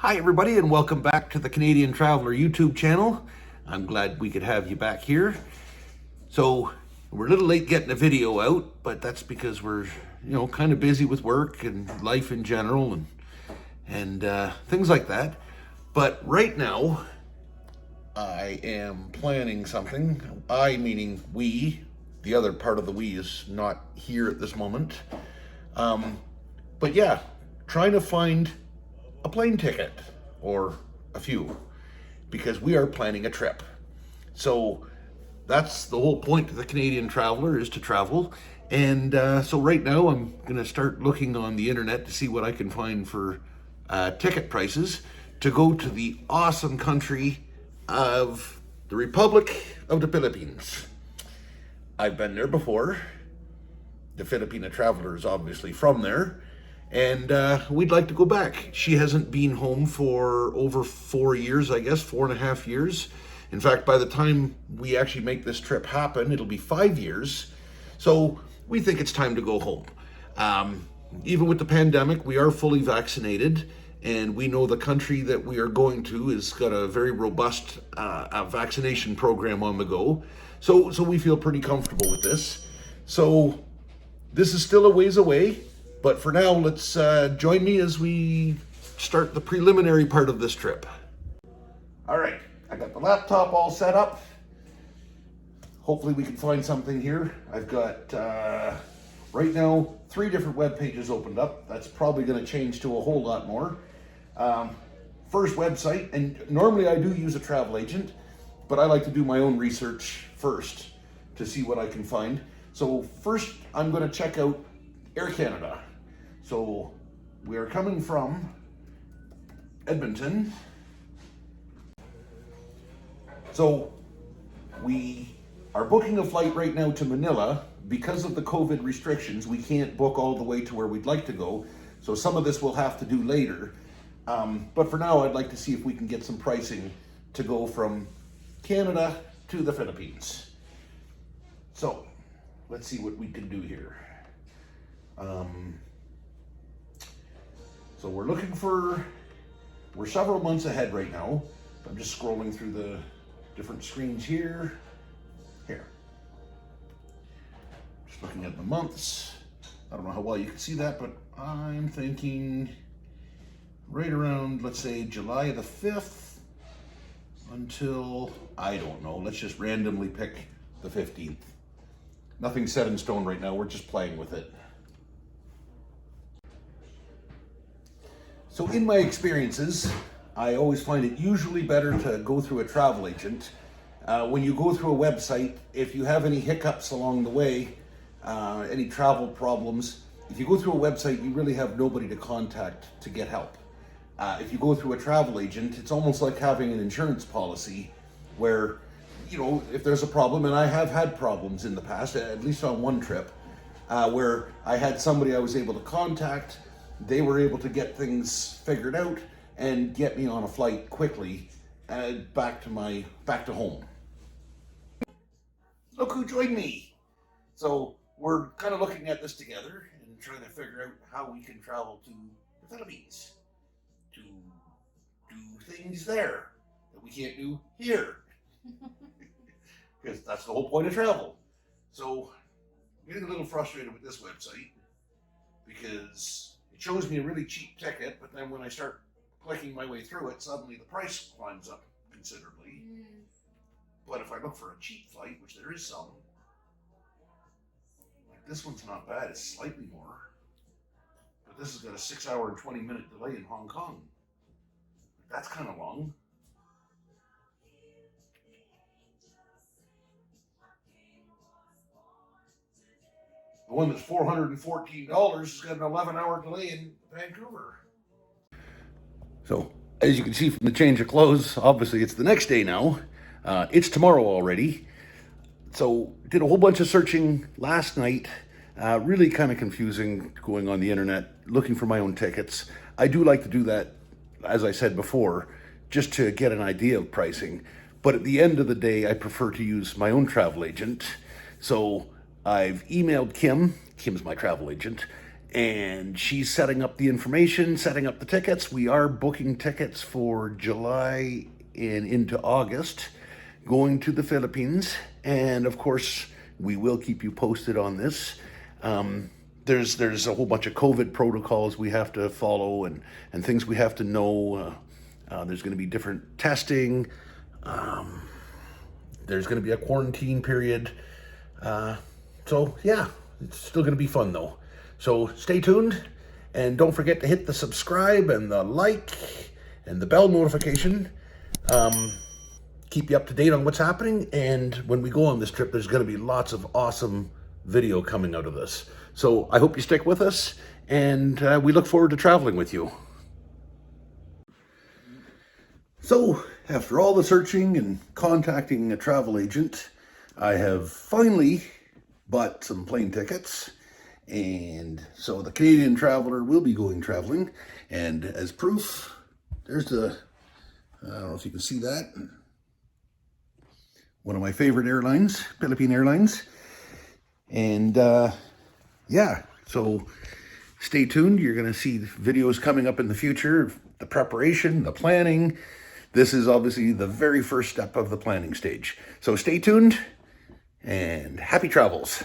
Hi everybody, and welcome back to the Canadian Traveler YouTube channel. I'm glad we could have you back here. So we're a little late getting a video out, but that's because we're kind of busy with work and life in general and things like that. But right now I am planning something. I meaning we. The other part of the we is not here at this moment. But yeah, trying to find a plane ticket or a few, because we are planning a trip. So that's the whole point of the Canadian Traveler, is to travel. And so right now I'm gonna start looking on the internet to see what I can find for ticket prices to go to the awesome country of the Republic of the Philippines. I've been there before. The Philippine Traveler is obviously from there, and we'd like to go back. She hasn't been home for over 4 years, I guess, 4.5 years. In fact, by the time we actually make this trip happen, it'll be 5 years. So we think it's time to go home. Even with the pandemic, we are fully vaccinated, and we know the country that we are going to has got a very robust vaccination program on the go. So we feel pretty comfortable with this. So this is still a ways away, but for now, let's join me as we start the preliminary part of this trip. All right, I got the laptop all set up. Hopefully we can find something here. I've got, right now, 3 different web pages opened up. That's probably gonna change to a whole lot more. First website, and normally I do use a travel agent, but I like to do my own research first to see what I can find. So first, I'm gonna check out Air Canada. So we are coming from Edmonton. So we are booking a flight right now to Manila. Because of the COVID restrictions, we can't book all the way to where we'd like to go. So some of this we'll have to do later. But for now, I'd like to see if we can get some pricing to go from Canada to the Philippines. So let's see what we can do here. So we're several months ahead right now. I'm just scrolling through the different screens here. Just looking at the months. I don't know how well you can see that, but I'm thinking right around, let's say, July the 5th until, I don't know, let's just randomly pick the 15th. Nothing's set in stone right now, we're just playing with it. So in my experiences, I always find it usually better to go through a travel agent. When you go through a website, if you have any hiccups along the way, any travel problems, if you go through a website, you really have nobody to contact to get help. If you go through a travel agent, it's almost like having an insurance policy where, if there's a problem, and I have had problems in the past, at least on one trip, where I had somebody I was able to contact. They were able to get things figured out and get me on a flight quickly back to home. Look who joined me. So we're kind of looking at this together and trying to figure out how we can travel to the Philippines to do things there that we can't do here. Because that's the whole point of travel. So I'm getting a little frustrated with this website because it shows me a really cheap ticket, but then when I start clicking my way through it, suddenly the price climbs up considerably. But if I look for a cheap flight, which there is some, like this one's not bad, it's slightly more. But this has got a 6-hour and 20-minute delay in Hong Kong. That's kind of long. The one that's $414 has got an 11-hour delay in Vancouver. So, as you can see from the change of clothes, obviously it's the next day now. It's tomorrow already. So, did a whole bunch of searching last night. Really kind of confusing going on the internet, looking for my own tickets. I do like to do that, as I said before, just to get an idea of pricing. But at the end of the day, I prefer to use my own travel agent. So I've emailed Kim. Kim's my travel agent. and she's setting up the information, setting up the tickets. We are booking tickets for July and into August, going to the Philippines. And of course, we will keep you posted on this. There's a whole bunch of COVID protocols we have to follow and things we have to know. There's going to be different testing. There's going to be a quarantine period. So yeah, it's still going to be fun though. So stay tuned, and don't forget to hit the subscribe and the like and the bell notification. Keep you up to date on what's happening, and when we go on this trip, there's going to be lots of awesome video coming out of this. So I hope you stick with us, and we look forward to traveling with you. So after all the searching and contacting a travel agent, I have finally bought some plane tickets. And so the Canadian Traveler will be going traveling. And as proof, there's the, I don't know if you can see that, one of my favorite airlines, Philippine Airlines. And yeah, so stay tuned. You're going to see videos coming up in the future, the preparation, the planning. This is obviously the very first step of the planning stage. So stay tuned and happy travels.